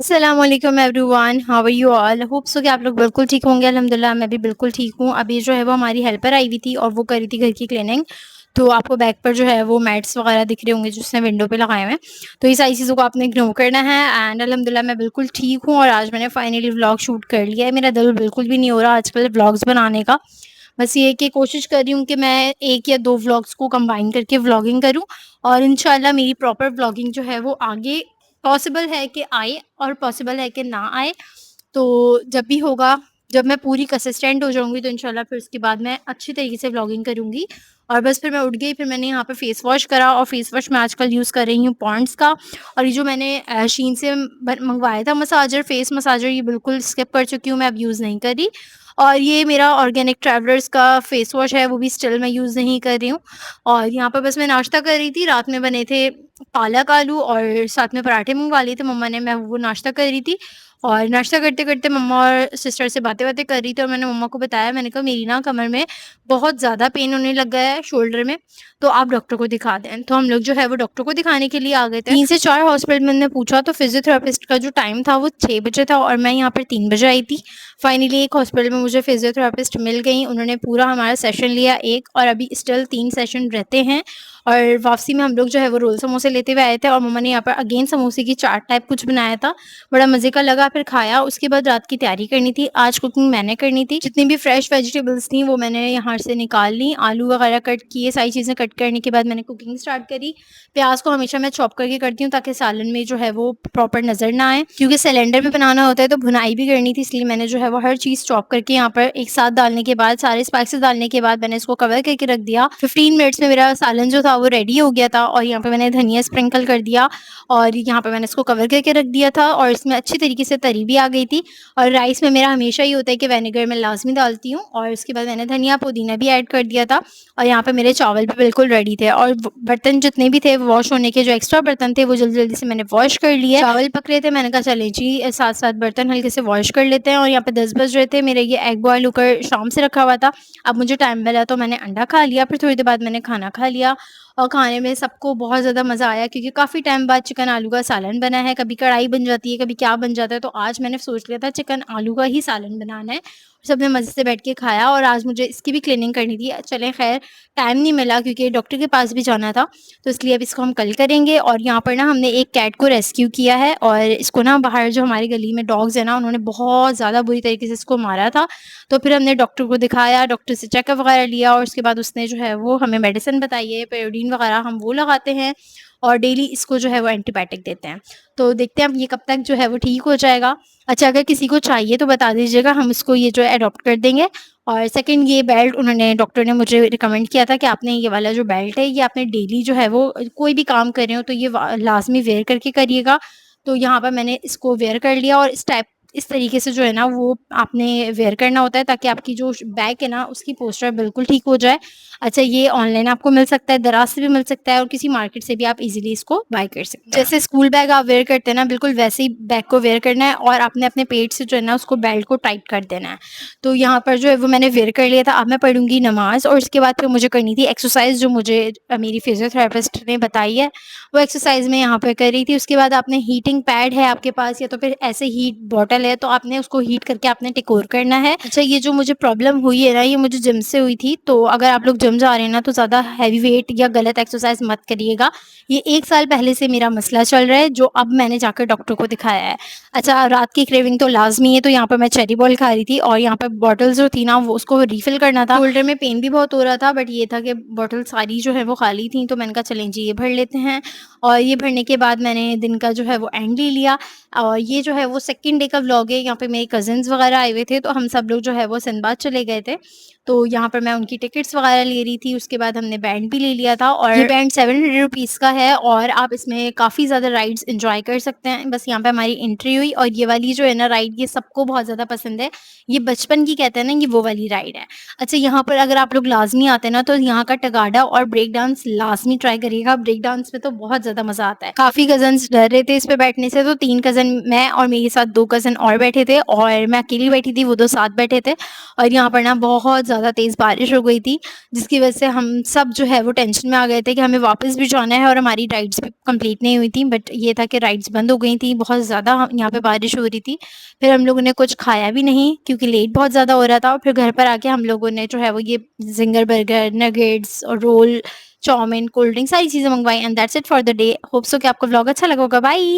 अस्सलामुअलैकुम everyone, how are you all. Hope so कि आप लोग बिल्कुल ठीक होंगे। अल्हम्दुलिल्लाह मैं भी बिल्कुल ठीक हूँ। अभी जो है वो हमारी हेल्पर आई हुई थी और वो करी थी घर की क्लीनिंग। तो आपको बैक पर जो है वो मैट्स वगैरह दिख रहे होंगे जो उसने विंडो पे लगाए हुए हैं। तो ये सारी चीज़ों को आपने इग्नोर करना है। एंड अल्हम्दुलिल्लाह मैं बिल्कुल ठीक हूँ और आज मैंने फाइनली व्लॉग शूट कर लिया है। मेरा दिल बिल्कुल भी नहीं हो रहा आजकल व्लॉग्स बनाने का। बस ये है कि कोशिश कर रही हूँ कि मैं 1 या 2 व्लॉग्स को कंबाइन करके व्लॉगिंग करूँ और इंशाल्लाह मेरी प्रॉपर व्लॉगिंग जो है वो आगे पॉसिबल है कि आए और पॉसिबल है कि ना आए। तो जब भी होगा, जब मैं पूरी कंसिस्टेंट हो जाऊँगी तो इंशाल्लाह फिर उसके बाद मैं अच्छी तरीके से व्लॉगिंग करूँगी। और बस फिर मैं उठ गई, फिर मैंने यहाँ पे फेस वॉश करा और फेस वॉश मैं आजकल यूज़ कर रही हूँ पॉन्ड्स का। और ये जो मैंने शीन से मंगवाया था मसाजर, फेस मसाजर, ये बिल्कुल स्किप कर चुकी हूँ, मैं अब यूज़ नहीं कर रही। और ये मेरा ऑर्गेनिक ट्रैवलर्स का फेस वॉश है, वो भी स्टिल मैं यूज़ नहीं कर रही हूँ। और यहाँ पर बस मैं नाश्ता कर रही थी, रात में बने थे पालक आलू और साथ में पराठे मंगवा लिए थे मम्मा ने, मैं वो नाश्ता कर रही थी। और नाश्ता करते-करते मम्मा और सिस्टर से बातें-वातें कर रही थी और मैंने मम्मा को बताया, मैंने कहा मेरी ना कमर में बहुत ज़्यादा पेन होने लग गया है शोल्डर में, तो आप डॉक्टर को दिखा दें। तो हम लोग जो है वो डॉक्टर को दिखाने के लिए आ गए थे। 3 से 4 हॉस्पिटल में मैंने पूछा तो फिज़ियोथेरेपिस्ट का जो टाइम था वो 6 बजे था और मैं यहाँ पर 3 बजे आई थी। फाइनली एक हॉस्पिटल में मुझे फिज़ियोथेरेपिस्ट मिल गई, उन्होंने पूरा हमारा सेशन लिया 1 और अभी स्टिल 3 सेशन रहते हैं। और वापसी में हम लोग जो है वो रोल समोसे लेते हुए आए थे और मम्मा ने यहाँ पर अगेन समोसे की चाट टाइप कुछ बनाया था, बड़ा मज़े का लगा, फिर खाया। उसके बाद रात की तैयारी करनी थी, आज कुकिंग मैंने करनी थी। जितनी भी फ्रेश वेजिटेबल्स थी वो मैंने यहाँ से निकाल ली, आलू वगैरह कट किए, सारी चीज़ें कट करने के बाद मैंने कुकिंग स्टार्ट करी। प्याज को हमेशा मैं चॉप करके करती हूँ ताकि सालन में जो है वो प्रॉपर नज़र ना आए, क्योंकि सिलेंडर पे बनाना होता है तो भुनाई भी करनी थी, इसलिए मैंने जो है वो हर चीज़ चॉप करके यहाँ पर एक साथ डालने के बाद, सारे स्पाइसेस डालने के बाद मैंने इसको कवर करके रख दिया। 15 मिनट्स में मेरा सालन जो था वो रेडी हो गया था और यहाँ पे मैंने धनिया स्प्रिंकल कर दिया और यहाँ पे मैंने इसको कवर करके रख दिया था और इसमें अच्छी तरीके से तरी भी आ गई थी। और राइस में मेरा हमेशा ही होता है कि विनेगर मैं लाज़मी डालती हूँ और उसके बाद मैंने धनिया पुदीना भी ऐड कर दिया था और यहाँ पे मेरे चावल भी बिल्कुल रेडी थे और बर्तन जितने भी थे वॉश होने के, जो एक्स्ट्रा बर्तन थे वो जल्दी-जल्दी से मैंने वॉश कर लिए। चावल पक रहे थे, मैंने कहा चलें जी साथ-साथ बर्तन हल्के से वॉश कर लेते हैं और यहाँ पे 10 बज रहे थे। मेरा ये एग बॉयल होकर शाम से रखा हुआ था। अब मुझे टाइम मिला तो मैंने अंडा खा लिया, फिर थोड़ी देर बाद मैंने खाना खा लिया और खाने में सबको बहुत ज़्यादा मज़ा आया क्योंकि काफ़ी टाइम बाद चिकन आलू का सालन बना है। कभी कढ़ाई बन जाती है, कभी क्या बन जाता है, तो आज मैंने सोच लिया था चिकन आलू का ही सालन बनाना है। सबने मज़े से बैठ के खाया और आज मुझे इसकी भी क्लीनिंग करनी थी। चलें खैर, टाइम नहीं मिला क्योंकि डॉक्टर के पास भी जाना था, तो इसलिए अब इसको हम कल करेंगे। और यहाँ पर ना हमने एक कैट को रेस्क्यू किया है और इसको ना बाहर जो हमारी गली में डॉग्स हैं ना, उन्होंने बहुत ज़्यादा बुरी तरीके से इसको मारा था। तो फिर हमने डॉक्टर को दिखाया, डॉक्टर से चेकअप वगैरह लिया और उसके बाद उसने जो है वो हमें मेडिसिन बताई है, पेरियोडिन वगैरह हम वो लगाते हैं और डेली इसको जो है वो एंटीबायोटिक देते हैं। तो देखते हैं अब ये कब तक जो है वो ठीक हो जाएगा। अच्छा, अगर किसी को चाहिए तो बता दीजिएगा, हम इसको ये जो है अडॉप्ट कर देंगे। और सेकंड, ये बेल्ट उन्होंने, डॉक्टर ने मुझे रिकमेंड किया था कि आपने ये वाला जो बेल्ट है ये आपने डेली जो है वो कोई भी काम कर रहे हो तो ये लाज़मी वेयर करके करिएगा। तो यहाँ पर मैंने इसको वेयर कर लिया और इस तरीके से जो है ना वो आपने वेयर करना होता है ताकि आपकी जो बैक है ना उसकी पोस्चर बिल्कुल ठीक हो जाए। अच्छा, ये ऑनलाइन आपको मिल सकता है, दराज से भी मिल सकता है और किसी मार्केट से भी आप इजीली इसको बाय कर सकते हैं। जैसे स्कूल बैग आप वेयर करते हैं ना, बिल्कुल वैसे ही बैग को वेयर करना है और आपने अपने पेट से जो है ना उसको बेल्ट को टाइट कर देना है। तो यहाँ पर जो है वो मैंने वेयर कर लिया था। अब मैं पढ़ूंगी नमाज और उसके बाद फिर मुझे करनी थी एक्सरसाइज जो मुझे मेरी फिजियोथेरेपिस्ट ने बताई है, वो एक्सरसाइज मैं यहाँ पर कर रही थी। उसके बाद आपने हीटिंग पैड है आपके पास या तो फिर ऐसे हीट बॉटल है तो आपने उसको हीट करके आपने टिकोर करना है। अच्छा, ये जो मुझे प्रॉब्लम हुई है ना ये मुझे जिम से हुई थी, तो अगर आप लोग जिम जा रहे हैं ना तो ज़्यादा हैवी वेट या गलत एक्सरसाइज मत करिएगा। ये 1 साल पहले से मेरा मसला चल रहा है जो अब मैंने जाकर डॉक्टर को दिखाया है। अच्छा, रात की क्रेविंग तो लाज़मी है, तो यहाँ पर मैं चेरी बॉल खा रही थी और यहाँ पर बॉटल्स जो थी ना वो उसको रिफ़िल करना था। शोल्डर में पेन भी बहुत हो रहा था बट ये था कि बॉटल सारी जो है वो खाली थी, तो मैंने कहा चलें जी ये भर लेते हैं। और ये भरने के बाद मैंने दिन का जो है वो एंड ले लिया। और ये जो है वो सेकंड डे का व्लॉग है। यहाँ पे मेरे कज़िन्स वगैरह आए हुए थे तो हम सब लोग जो है वो सिंदबाद चले गए थे। तो यहाँ पर मैं उनकी टिकट्स वगैरह ले रही थी। उसके बाद हमने बैंड भी ले लिया था और ये बैंड 700 रुपीज़ का है और आप इसमें काफ़ी ज़्यादा राइड्स एंजॉय कर सकते हैं। बस यहाँ पे हमारी एंट्री हुई और ये वाली जो है ना राइड, ये सबको बहुत ज़्यादा पसंद है। ये बचपन की कहते हैं ना, ये वो वाली राइड है। अच्छा, यहाँ पर अगर आप लोग लाज़मी आते हैं ना तो यहाँ का टगाडा और ब्रेक डांस लाज़मी ट्राई करिएगा। ब्रेक डांस में तो बहुत ज़्यादा मज़ा आता है। काफ़ी कज़िन्स डर रहे थे इस पे बैठने से, तो 3 कज़िन, मैं और मेरे साथ 2 कज़िन और बैठे थे और मैं अकेली बैठी थी, वो 2 साथ बैठे थे और यहाँ पर ना बहुत ज़्यादा तेज़ बारिश हो गई थी, जिसकी वजह से हम सब जो है वो टेंशन में आ गए थे कि हमें वापस भी जाना है और हमारी राइड्स भी कंप्लीट नहीं हुई थी। बट ये था कि राइड्स बंद हो गई थी, बहुत ज़्यादा यहाँ पे बारिश हो रही थी। फिर हम लोगों ने कुछ खाया भी नहीं क्योंकि लेट बहुत ज़्यादा हो रहा था और फिर घर पर आके हम लोगों ने जो है वो ये ज़िंगर बर्गर, नगेट्स और रोल, चाउमीन, कोल्ड ड्रिंक सारी चीज़ें मँगवाई and that's it for the day. Hope so कि आपको व्लॉग अच्छा लगा होगा। बाय।